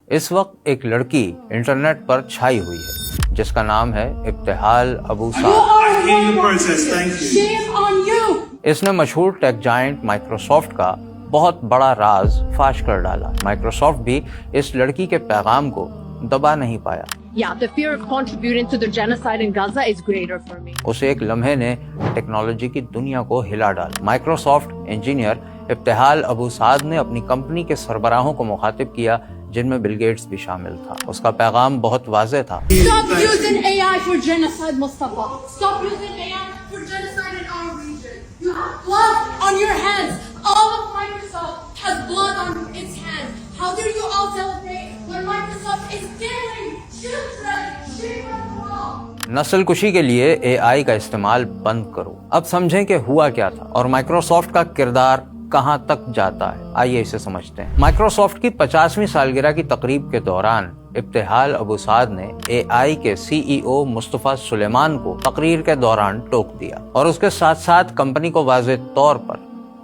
اس وقت ایک لڑکی انٹرنیٹ پر چھائی ہوئی ہے جس کا نام ہے ابتہال ابو سعد۔ اس نے مشہور ٹیک جائنٹ مائکروسافٹ کا بہت بڑا راز فاش کر ڈالا۔ مائکروسافٹ بھی اس لڑکی کے پیغام کو دبا نہیں پایا۔ The fear of contributing to the genocide in Gaza is greater for me. اسے ایک لمحے نے ٹیکنالوجی کی دنیا کو ہلا ڈالا۔ مائکروسافٹ انجینئر ابتہال ابو سعد نے اپنی کمپنی کے سربراہوں کو مخاطب کیا جن میں بل گیٹس بھی شامل تھا۔ اس کا پیغام بہت واضح تھا۔ Stop using AI for genocide, Mustafa. Stop using AI for genocide in our region. You have blood on your hands. All of Microsoft has blood on its hands. How do you all celebrate when Microsoft is killing children? نسل کشی کے لیے اے آئی کا استعمال بند کرو۔ اب سمجھیں کہ ہوا کیا تھا اور مائکروسافٹ کا کردار کہاں تک جاتا ہے۔ آئیے اسے سمجھتے ہیں۔ مائکروسافٹ کی 50ویں سالگرہ کی تقریب کے دوران ابتہال ابو سعد نے اے آئی کے سی ای او مصطفیٰ سلیمان کو تقریر کے دوران ٹوک دیا اور اس کے ساتھ ساتھ کمپنی کو واضح طور پر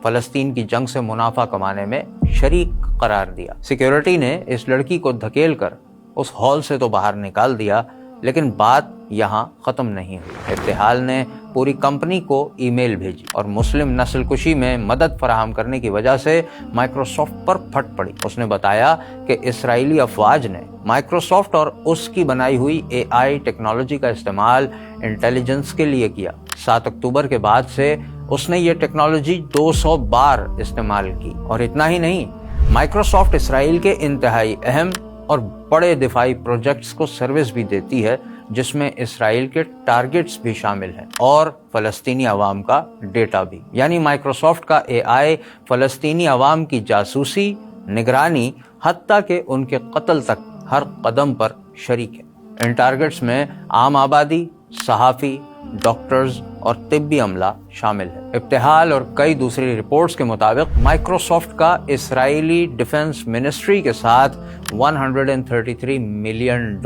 فلسطین کی جنگ سے منافع کمانے میں شریک قرار دیا۔ سیکیورٹی نے اس لڑکی کو دھکیل کر اس ہال سے تو باہر نکال دیا، لیکن بات یہاں ختم نہیں ہوئی۔ ابتہال نے پوری کمپنی کو ای میل بھیجی اور مسلم نسل کشی میں مدد فراہم کرنے کی وجہ سے مائکروسافٹ پر پھٹ پڑی۔ اس نے بتایا کہ اسرائیلی افواج نے مائکروسافٹ اور اس کی بنائی ہوئی اے آئی ٹیکنالوجی کا استعمال انٹیلیجنس کے لیے کیا۔ 7 اکتوبر کے بعد سے اس نے یہ ٹیکنالوجی 200 بار استعمال کی۔ اور اتنا ہی نہیں، مائکروسافٹ اسرائیل کے انتہائی اہم اور بڑے دفاعی پروجیکٹس کو سروس بھی دیتی ہے جس میں اسرائیل کے ٹارگٹس بھی شامل ہیں اور فلسطینی عوام کا ڈیٹا بھی۔ یعنی مائکروسافٹ کا اے آئی فلسطینی عوام کی جاسوسی، نگرانی، حتیٰ کہ ان کے قتل تک ہر قدم پر شریک ہے۔ ان ٹارگٹس میں عام آبادی، صحافی، ڈاکٹرز اور طبی عملہ شامل ہے۔ ابتہال اور کئی دوسری رپورٹس کے مطابق مائکروسافٹ کا اسرائیلی ڈیفنس منسٹری کے ساتھ $133 ملین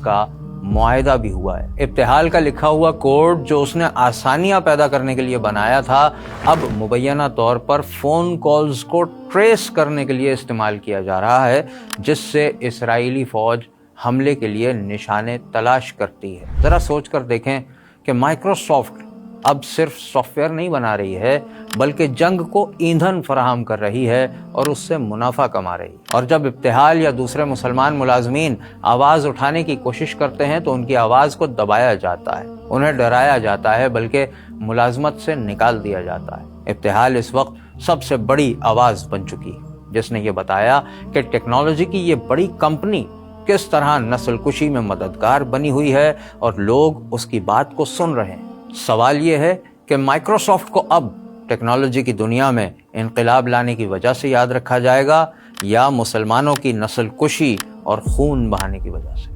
کا معاہدہ بھی ہوا ہے۔ ابتہال کا لکھا ہوا کوڈ جو اس نے آسانیاں پیدا کرنے کے لیے بنایا تھا، اب مبینہ طور پر فون کالز کو ٹریس کرنے کے لیے استعمال کیا جا رہا ہے، جس سے اسرائیلی فوج حملے کے لیے نشانے تلاش کرتی ہے۔ ذرا سوچ کر دیکھیں کہ مائکروسافٹ اب صرف سافٹ ویئر نہیں بنا رہی ہے بلکہ جنگ کو ایندھن فراہم کر رہی ہے اور اس سے منافع کما رہی ہے۔ اور جب ابتہال یا دوسرے مسلمان ملازمین آواز اٹھانے کی کوشش کرتے ہیں تو ان کی آواز کو دبایا جاتا ہے، انہیں ڈرایا جاتا ہے، بلکہ ملازمت سے نکال دیا جاتا ہے۔ ابتہال اس وقت سب سے بڑی آواز بن چکی ہے جس نے یہ بتایا کہ ٹیکنالوجی کی یہ بڑی کمپنی کس طرح نسل کشی میں مددگار بنی ہوئی ہے اور لوگ اس کی بات کو سن رہے ہیں۔ سوال یہ ہے کہ مائکروسافٹ کو اب ٹیکنالوجی کی دنیا میں انقلاب لانے کی وجہ سے یاد رکھا جائے گا یا مسلمانوں کی نسل کشی اور خون بہانے کی وجہ سے؟